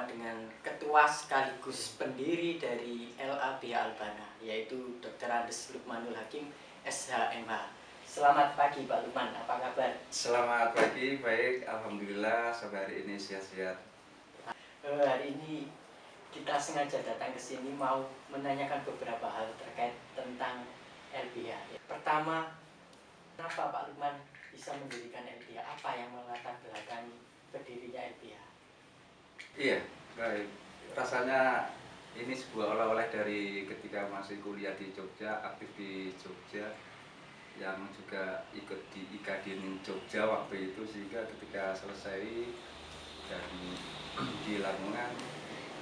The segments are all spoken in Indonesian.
bersama dengan ketua sekaligus pendiri dari LABH Albana, yaitu Dr. Andes Lukmanul Hakim, SHMH. Selamat pagi Pak Lukman, apa kabar? Selamat pagi, baik, alhamdulillah sampai hari ini sehat-sehat. Hari ini kita sengaja datang ke sini mau menanyakan beberapa hal terkait tentang LBH. Pertama, kenapa Pak Lukman bisa mendirikan LBH? Apa yang melatar belakangi berdirinya LBH? Iya, baik. Rasanya ini sebuah oleh-oleh dari ketika masih kuliah di Jogja, aktif di Jogja, yang juga ikut di IKADIN Jogja waktu itu, sehingga ketika selesai dan di Lamongan,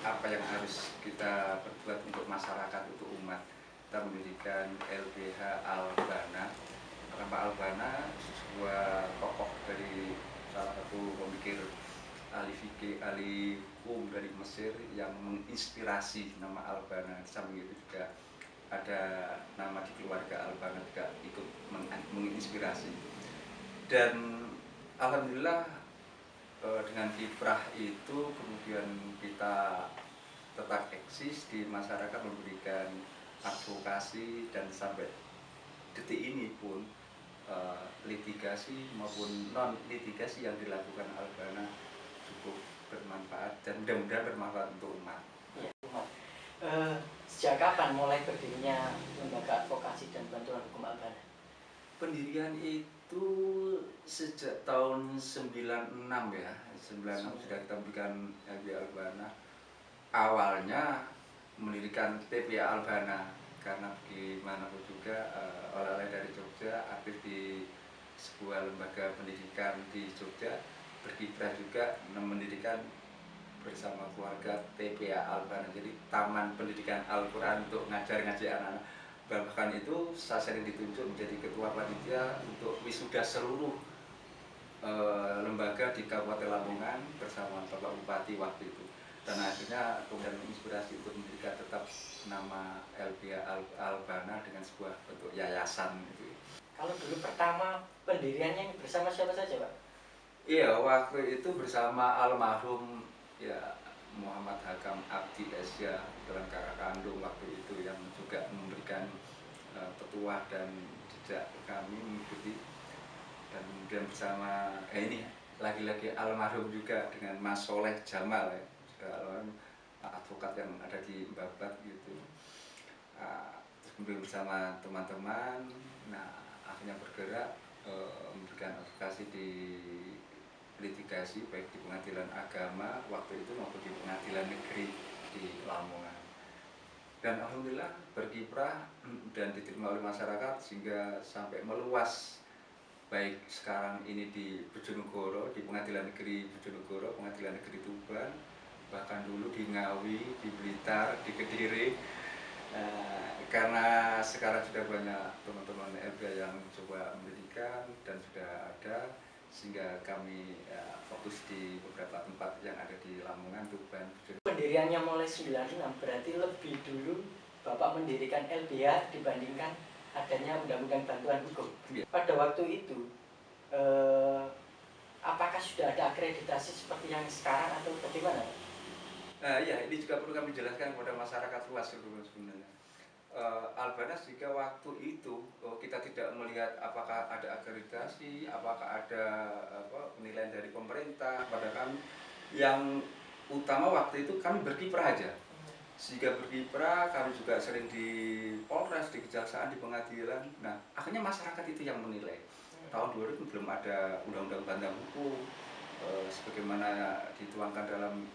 apa yang harus kita perbuat untuk masyarakat, untuk umat, kita mendirikan LBH Albana. Pak Albana sebuah tokoh dari salah satu pemikir ahli fikih, ahli hukum dari Mesir yang menginspirasi nama Albana. Di samping itu juga ada nama di keluarga Albana juga ikut menginspirasi. Dan alhamdulillah dengan kiprah itu kemudian kita tetap eksis di masyarakat, memberikan advokasi, dan sampai detik ini pun litigasi maupun non litigasi yang dilakukan Albana cukup bermanfaat dan mudah-mudahan bermanfaat untuk umat. Ya, umat. Sejak kapan mulai berdirinya lembaga advokasi dan bantuan hukum Albana? Pendirian itu sejak tahun 96 ya. 96 sudah kita berikan LBH Albana. Awalnya mendirikan TPA Albana karena bagaimanapun juga oleh-oleh dari Jogja, aktif di sebuah lembaga pendidikan di Jogja, berkiprah juga mendirikan bersama keluarga TPA Albana, jadi Taman Pendidikan Al-Quran untuk ngaji anak-anak. Bahkan itu saya sering ditunjuk menjadi ketua panitia untuk wisuda seluruh lembaga di Kabupaten Lamongan bersama Bapak Bupati waktu itu. Dan akhirnya kemudian menginspirasi untuk mendirikan tetap nama LBH Albana dengan sebuah bentuk yayasan itu. Kalau dulu pertama pendiriannya bersama siapa saja Pak? Iya, waktu itu bersama almarhum ya Muhammad Hakam Abdi Esya dengan kakak kandung waktu itu yang juga memberikan petuah dan jejak kami mengikuti. Dan kemudian bersama ini lagi-lagi almarhum juga dengan Mas Soleh Jamal ya, advokat yang ada di Babat gitu. Terus kemudian bersama teman-teman, nah akhirnya bergerak memberikan advokasi di litigasi baik di pengadilan agama waktu itu maupun di pengadilan negeri di Lamongan. Dan alhamdulillah berkiprah dan diterima oleh masyarakat sehingga sampai meluas, baik sekarang ini di Bojonegoro, di pengadilan negeri Bojonegoro, pengadilan negeri Tuban, bahkan dulu di Ngawi, di Blitar, di Kediri. Karena sekarang sudah banyak teman-teman LBH yang coba mendirikan dan sudah ada, sehingga kami fokus di beberapa tempat yang ada di Lamongan, Tuban, Bojonegoro. Pendiriannya mulai 96, berarti lebih dulu Bapak mendirikan LBH dibandingkan adanya Undang-Undang Bantuan Hukum. Ya. Pada waktu itu, apakah sudah ada akreditasi seperti yang sekarang atau bagaimana? Ya, ini juga perlu kami jelaskan kepada masyarakat luas sebenarnya. Albana jika waktu itu kita tidak melihat apakah ada akreditasi, apakah ada penilaian dari pemerintah pada kami. Yang utama waktu itu kami berkiprah aja. Sehingga berkiprah, kami juga sering di Polres, di Kejaksaan, di pengadilan. Nah, akhirnya masyarakat itu yang menilai. Tahun 2000 belum ada Undang-Undang Bantuan Hukum sebagaimana dituangkan dalam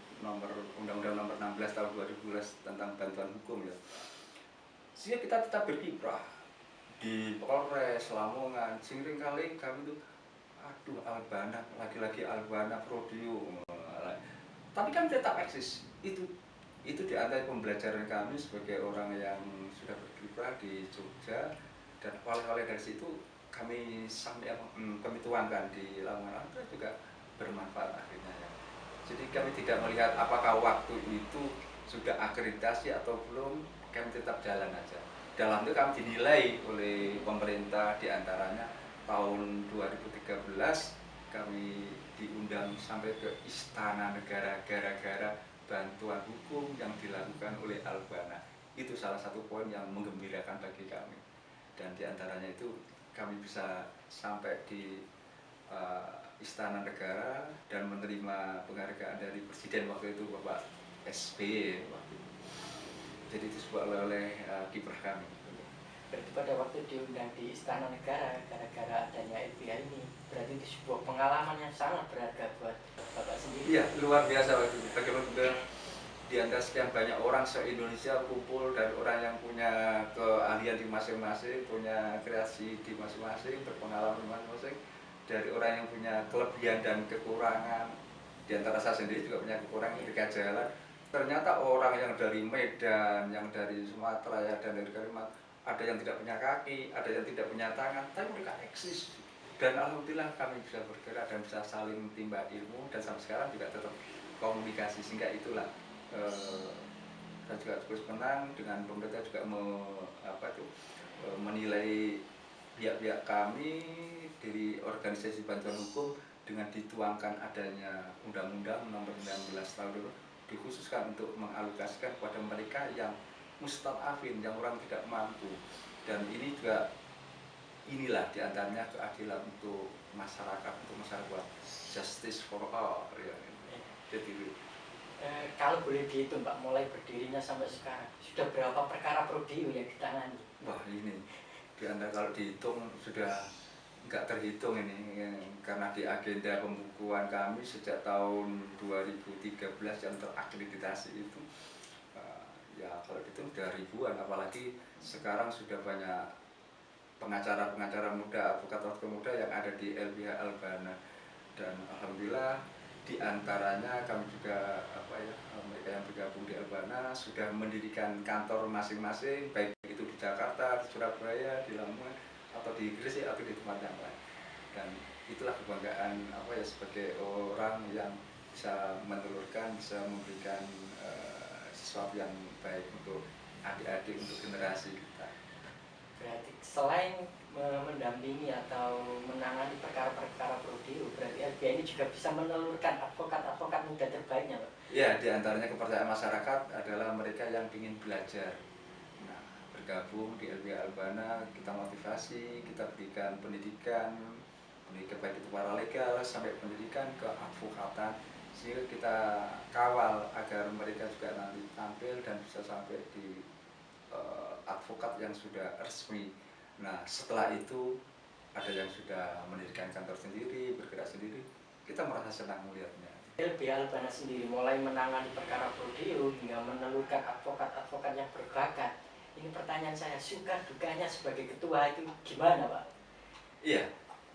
Undang-Undang nomor 16 tahun 2012 tentang bantuan hukum ya. Sehingga kita tetap berkiprah di Polres Lamongan. Seringkali kami tuh aduh Albana, lagi-lagi Albana Prodio. Tapi kami tetap eksis. Itu di antara pembelajaran kami sebagai orang yang sudah berkiprah di Jogja, dan oleh dari situ kami kami tuangkan di Lamongan juga bermanfaat akhirnya ya. Jadi kami tidak melihat apakah waktu itu sudah akreditasi atau belum, kami tetap jalan aja. Dalam itu kami dinilai oleh pemerintah, diantaranya tahun 2013 kami diundang sampai ke Istana Negara gara-gara bantuan hukum yang dilakukan oleh Albana. Itu salah satu poin yang menggembirakan bagi kami. Dan diantaranya itu kami bisa sampai di Istana Negara dan menerima penghargaan dari Presiden waktu itu, Bapak SBY waktu itu. Jadi itu sebuah oleh kiprah kami. Berarti pada waktu diundang di Istana Negara gara-gara adanya LBH ini, berarti itu sebuah pengalaman yang sangat berharga buat Bapak sendiri. Iya, luar biasa waktu itu. Bagaimana di antara sekian banyak orang se-Indonesia kumpul dari orang yang punya keahlian di masing-masing, punya kreasi di masing-masing, berpengalaman di masing-masing, dari orang yang punya kelebihan dan kekurangan. Di antara saya sendiri juga punya kekurangan ketika jalan. Ternyata orang yang dari Medan, yang dari Sumatera, ya, dan dari Kalimantan, ada yang tidak punya kaki, ada yang tidak punya tangan, tapi mereka eksis. Dan alhamdulillah kami bisa bergerak dan bisa saling timba ilmu, dan sampai sekarang juga tetap komunikasi. Sehingga itulah saya juga terus menang dengan pemerintah juga menilai pihak-pihak kami dari organisasi bantuan hukum dengan dituangkan adanya Undang-Undang Nomor 19 Tahun 2000 dikhususkan untuk mengalokasikan kepada mereka yang mustadafin, yang orang tidak mampu. Dan ini juga inilah diantaranya keadilan untuk masyarakat justice for all ya. Jadi kalau boleh dihitung Pak, mulai berdirinya sampai sekarang sudah berapa perkara prodeo yang ditangani? Wah, ini diantara kalau dihitung sudah nggak terhitung ini, karena di agenda pembukuan kami sejak tahun 2013 yang terakreditasi itu ya kalau itu sudah ribuan, apalagi sekarang sudah banyak pengacara-pengacara muda, advokat-advokat muda yang ada di LBH Albana. Dan alhamdulillah diantaranya kami juga mereka yang bergabung di Albana sudah mendirikan kantor masing-masing, baik itu di Jakarta, di Surabaya, di Lamongan, atau di Gresik atau di tempat yang lain. Dan itulah kebanggaan sebagai orang yang bisa menelurkan, bisa memberikan sesuatu yang baik untuk adik-adik, untuk generasi kita. Berarti selain mendampingi atau menangani perkara-perkara prodeo, berarti LBH ini juga bisa menelurkan advokat-advokat muda terbaiknya, Pak? Ya, diantaranya kepercayaan masyarakat adalah mereka yang ingin belajar. Nah, bergabung di LBH Albana, kita motivasi, kita berikan pendidikan baik itu paralegal sampai pendidikan ke advokatan, sehingga kita kawal agar mereka juga nanti tampil dan bisa sampai di advokat yang sudah resmi. Nah, setelah itu ada yang sudah mendirikan kantor sendiri, bergerak sendiri, kita merasa senang melihatnya. LBH Albana sendiri mulai menangani perkara prodeo hingga menelurkan advokat-advokat yang berbakat. Ini pertanyaan saya, suka dukanya sebagai ketua itu gimana, Pak? Iya,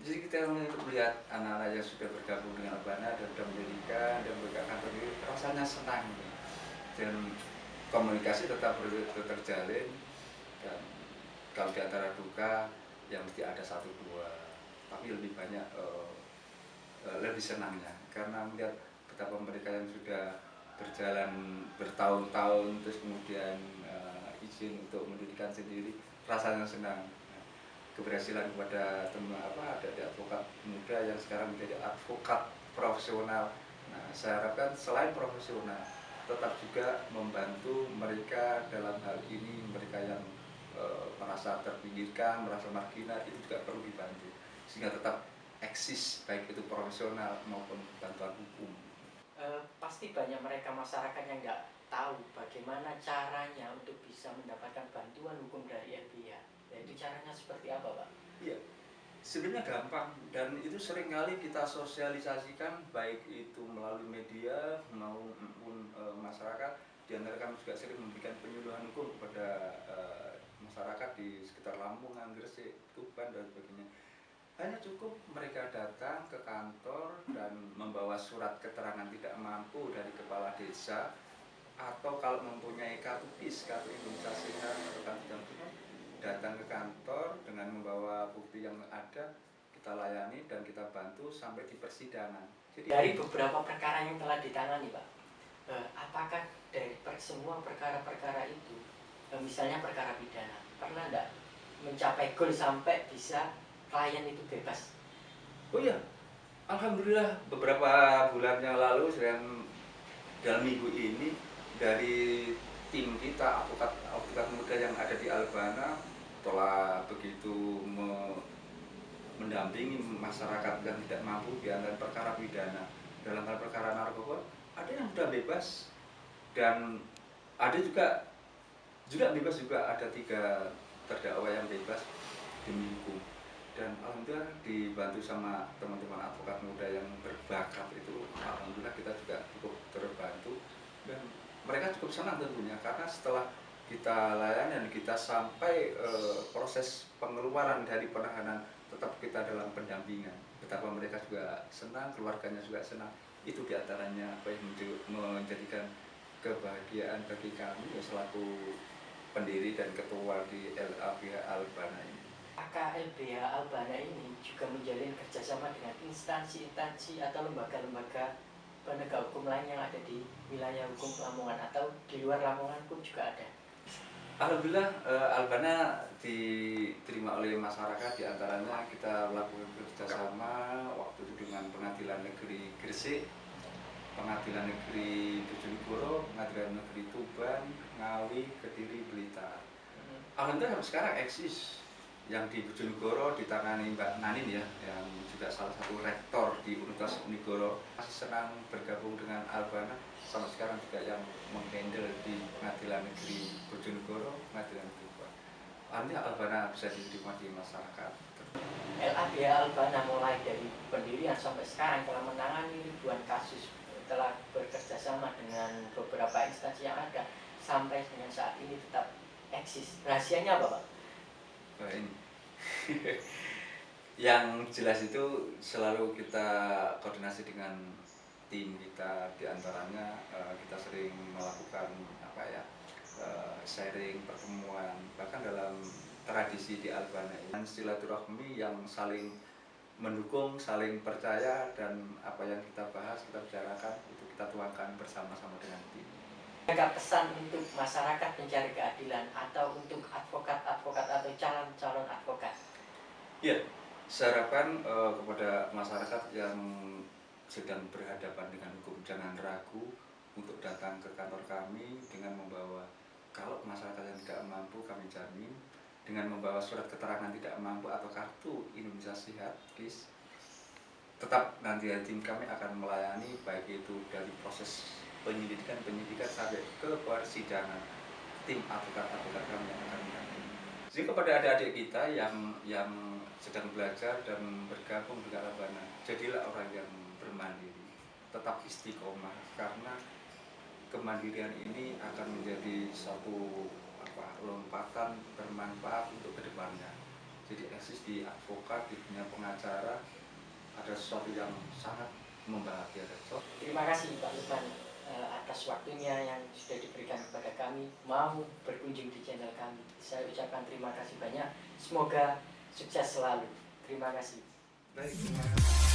jadi kita melihat anak-anak yang sudah bergabung dengan Albana dan sudah mendirikan dan bergerak kantor sendiri, rasanya senang. Dan komunikasi tetap terjalin. Dan kalau di antara duka ya mesti ada satu dua, tapi lebih banyak lebih senangnya karena melihat betapa mereka yang sudah berjalan bertahun-tahun terus kemudian izin untuk mendirikan sendiri, rasanya senang. Keberhasilan kepada teman ada advokat muda yang sekarang menjadi advokat profesional. Nah, saya harapkan selain profesional tetap juga membantu mereka dalam hal ini, mereka yang merasa terpinggirkan, merasa marginal, itu juga perlu dibantu sehingga tetap eksis baik itu profesional maupun bantuan hukum. Pasti banyak mereka masyarakat yang nggak tahu bagaimana caranya untuk bisa mendapatkan bantuan hukum dari LBH. Itu caranya seperti apa, Pak? Iya, sebenarnya gampang dan itu seringkali kita sosialisasikan baik itu melalui media maupun masyarakat. Di antara kami juga sering memberikan penyuluhan hukum kepada masyarakat di sekitar Lamongan, Gresik, Tuban dan sebagainya. Hanya cukup mereka datang ke kantor dan membawa surat keterangan tidak mampu dari kepala desa, atau kalau mempunyai kartu PIS, kartu Indonesia Sehat atau kartu Jaminan, datang ke kantor dengan membawa bukti yang ada, kita layani dan kita bantu sampai di persidangan. Jadi dari beberapa perkara yang telah ditangani, Pak, apakah dari semua perkara-perkara itu, misalnya perkara pidana, pernah enggak mencapai goal sampai bisa klien itu bebas? Oh iya, alhamdulillah beberapa bulan yang lalu sedang dalam minggu ini dari tim kita advokat muda yang ada di Albana telah begitu mendampingi masyarakat yang tidak mampu di antara perkara pidana. Dalam hal perkara narkoba ada yang sudah bebas dan ada juga bebas juga, ada 3 terdakwa yang bebas demi hukum. Dan alhamdulillah dibantu sama teman-teman advokat muda yang berbakat itu, alhamdulillah kita juga cukup terbantu dan mereka cukup senang tentunya karena setelah kita layani dan kita sampai proses pengeluaran dari penahanan, tetap kita dalam pendampingan, betapa mereka juga senang, keluarganya juga senang. Itu diantaranya apa yang menjadikan kebahagiaan bagi kami ya, selaku pendiri dan ketua di LBH Albana ini. Apakah LBH Albana ini juga menjalin kerjasama dengan instansi-instansi atau lembaga-lembaga penegak hukum lain yang ada di wilayah hukum Lamongan atau di luar Lamongan pun juga ada? Alhamdulillah Albana diterima oleh masyarakat, diantaranya kita melakukan kerjasama waktu itu dengan Pengadilan Negeri Gresik, Pengadilan Negeri Bojonegoro, Pengadilan Negeri Tuban, Ngawi, Kediri, Blitar. Alhamdulillah sampai sekarang eksis. Yang di Bojonegoro ditangani Mbak Nanin ya, yang juga salah satu rektor di Universitas Unigoro, masih senang bergabung dengan Albana. Sampai sekarang juga yang menghandle di Pengadilan Negeri Bojonegoro, Pengadilan Negeri Tuban. Alhamdulillah Albana bisa diterima di masyarakat. LBH Albana mulai dari pendirian sampai sekarang telah menangani ribuan kasus, telah bekerja sama dengan beberapa instansi yang ada sampai dengan saat ini tetap eksis. Rahasianya apa, Pak? Ini yang jelas itu selalu kita koordinasi dengan tim kita, diantaranya kita sering melakukan sharing, pertemuan, bahkan dalam tradisi di Albana ini silaturahmi yang saling mendukung, saling percaya, dan apa yang kita bahas, kita bicarakan itu kita tuangkan bersama-sama dengan tim. Ada pesan untuk masyarakat mencari keadilan atau untuk advokat-advokat atau calon-calon advokat? Ya, saya harapkan kepada masyarakat yang sedang berhadapan dengan hukum, jangan ragu untuk datang ke kantor kami dengan membawa, kalau masyarakat yang tidak mampu kami jamin, dengan membawa surat keterangan tidak mampu atau kartu Indonesia Sehat, KIS, tetap nanti tim kami akan melayani baik itu dari proses penyidikan sampai ke persidangan. Tim advokat-advokat kami yang akan mendampingi. Jadi kepada adik-adik kita yang sedang belajar dan bergabung dengan Albana, jadilah orang yang bermandiri, tetap istiqomah, karena kemandirian ini akan menjadi satu lompatan bermanfaat untuk kedepannya. Jadi eksis di advokat, di dunia pengacara ada sesuatu yang sangat membahagiakan. Terima kasih Pak Lukman atas waktunya yang sudah diberikan kepada kami, mau berkunjung di channel kami. Saya ucapkan terima kasih banyak, semoga sukses selalu. Terima kasih. Baik, terima kasih.